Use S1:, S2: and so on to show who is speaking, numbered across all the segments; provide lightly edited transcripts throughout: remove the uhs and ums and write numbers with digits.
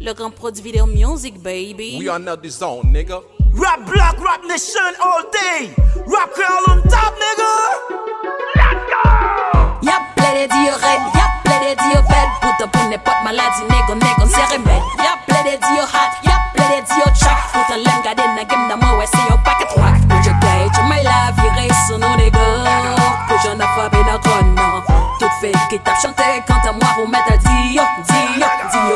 S1: Le grand produit vidéo music, baby.
S2: We are not the zone, nigga.
S3: Rap block, rap nation all day. Rap girl on top, nigga. Let's go!
S1: Y'a plein de diorèdes, y'a plein de diopèdes. Pour n'importe maladie, négo, c'est remède. Y'a plein de dio-hot, y'a plein de dio-track. Pour l'aime garder na game d'amour, ouais, c'est un paquet de rock. Pour je gagne, tu m'as la virée sur nos négo. Pour j'en ai frappé dans le non. Tout fait qui tape chanter quand à moi, vous mettez dio,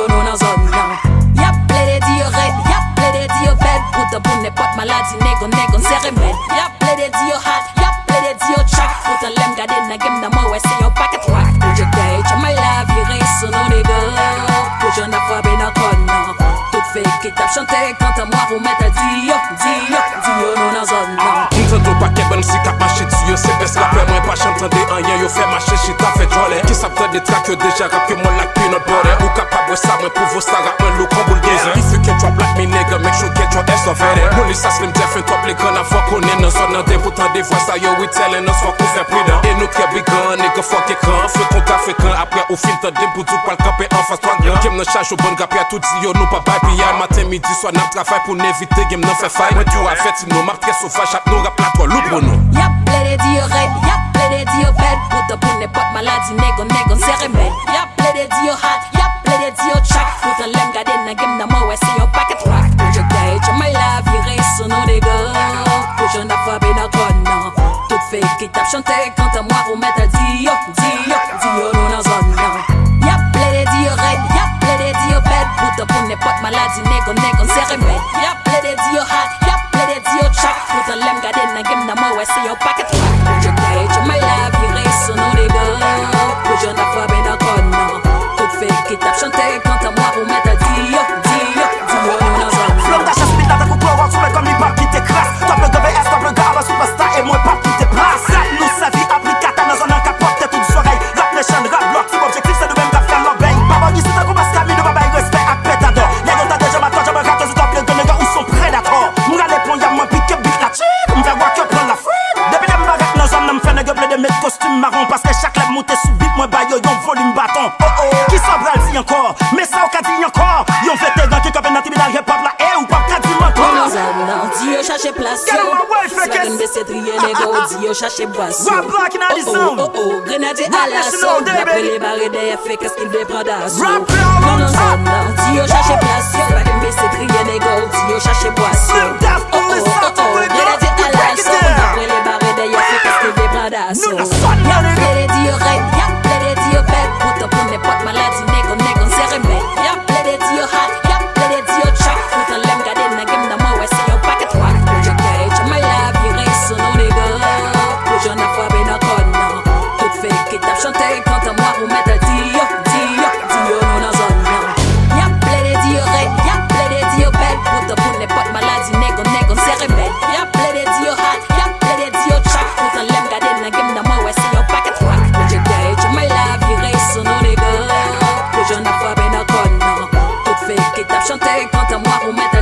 S1: non, dans zone, non. Y'a plein de diorèdes, y'a plein de diopèdes. Pour n'importe maladie, négo, c'est remède. Y'a plein de dio-hot, y'a plein de dio-track. Pour l'aime garder na game d'amour, ouais, c'est un paquet de rock. Pour je gagne, tu m'as la virée sur nos négo. Pour j'en ai frappé dans le non. Tout fait qui tape chanter quand à moi, vous mettez dio, non, dans zone, non.
S2: M'tando paquet bon si cap marché dessus, c'est best rapper moi pas chanter rien, yo fait marcher shit a fait jolie. Qui s'appelle des tracks yo déjà rap que moi la clean notre border. Ou capable ça moi pour vos star rap moi look comme bulldozer. If you can drop like me nigga, make sure get your ass off it. Money ça slim def and top les guns avant qu'on est dans zone des pourtant des voix ça yo we telling us fuck ou faire prudent. Et nous qui big gun nigga fuck et quand feu compte africain après au film t'as des pour tout pas le camper en face toi grand. Game no charge au bon gap ya tout dit yo nous pas bye puis matin midi soir n'a travail pour n'éviter game non fait faille. Moi tu as fait nous marque très sauvage nous rap la toi loup pour nous.
S1: Y'a plein de diorèdes, y'a plein de diopèdes. Pour n'importe maladie, négo, c'est remède. Y'a plein de dio-hot, y'a plein de dio-track. Pour l'aime garder na game d'amour, ouais, c'est un paquet de rock. Pour je gagne, tu m'as la virée sur nos négo. Pour j'en ai frappé dans le non. Tout fait qui tape chanter quand à moi, vous mettez dio, non, dans zone, non. Y'a plein de diorèdes, y'a plein de diopèdes. Pour n'importe maladie, négo, c'est remède. Y'a plein de dio-hot, y'a plein de dio-track. Pour l'aime garder na game d'amour, ouais, c'est un paquet de rock. Pour je gagne, tu m'as la virée sur nos négo. Pour j'en ai frappé dans le non. Tout fait qui tape chanter quand à moi, vous mettez dio, non, dans zone, non.
S3: Flemme d'achat speed, l'attaque au courant, sous comme les balles qui t'écrasent. Top le GVS, top le gars, superstar et moi pas qui te place. Rap nous sa vie, applicata dans un capote, tête ou du soleil. Rap nation, rap block, si objectif c'est de même rap faire leur bang. Papa ici t'as combat scami, nous babaye respect à pétador. Les gars t'as déjà ma toi, j'aimerais rater, je dois appeler de gars où sont prédateurs. M'ga les plans, y'a moins piqué, big la chip. M'fait voir que prendre la frite. Depuis les m'arrête dans zone, m'fait nègre bleu de mettre costume marron. Parce que chaque lève monté sous beat, moi baille, yon volume bâton. Qui s'embral dit encore, mais ça au cas dit encore. Yon fait tes gars qui copent dans tribunal, hip hop la haie ou pas qu'à dire encore.
S1: Non, Dio cherche place. Slagan de cette rienne, négo, Dio cherche boisson.
S3: Rap block in the zone.
S1: Grenadier à l'assaut. D'après les barres d'air, fait qu'est-ce qu'il veut prendre d'assaut.
S3: Rap girl on top.
S1: Non, Dio cherche place. Slagan de cette rienne, négo, Dio cherche boisson. Grenadier à l'assaut. D'après les barres d'air, fait qu'est-ce qu'il veut prendre d'assaut. Y'a plein de diorèdes, y'a plein de diopèdes. Pour n'importe maladie, négo, c'est remède. Y'a plein de dio-hot, y'a plein de dio-track. Pour l'aime garder na game d'amour, ouais, c'est un paquet de rock. Pour je gagne, tu m'as la virée sur nos négo. Pour j'en ai frappé dans le non. Tout fait qui tape chanter quand à moi, vous mettez dio, non, dans zone, non. Y'a plein de diorèdes, y'a plein de diopèdes. Pour n'importe maladie, négo, c'est remède. Y'a plein de dio-hot, y'a plein de dio-track. Pour l'aime garder na game d'amour, ouais, c'est un paquet de rock. Pour je gagne, tu m'as la virée sur nos négo. Pour j'en ai frappé dans le non. Tout fait qui tape chanter quand à moi, vous mettez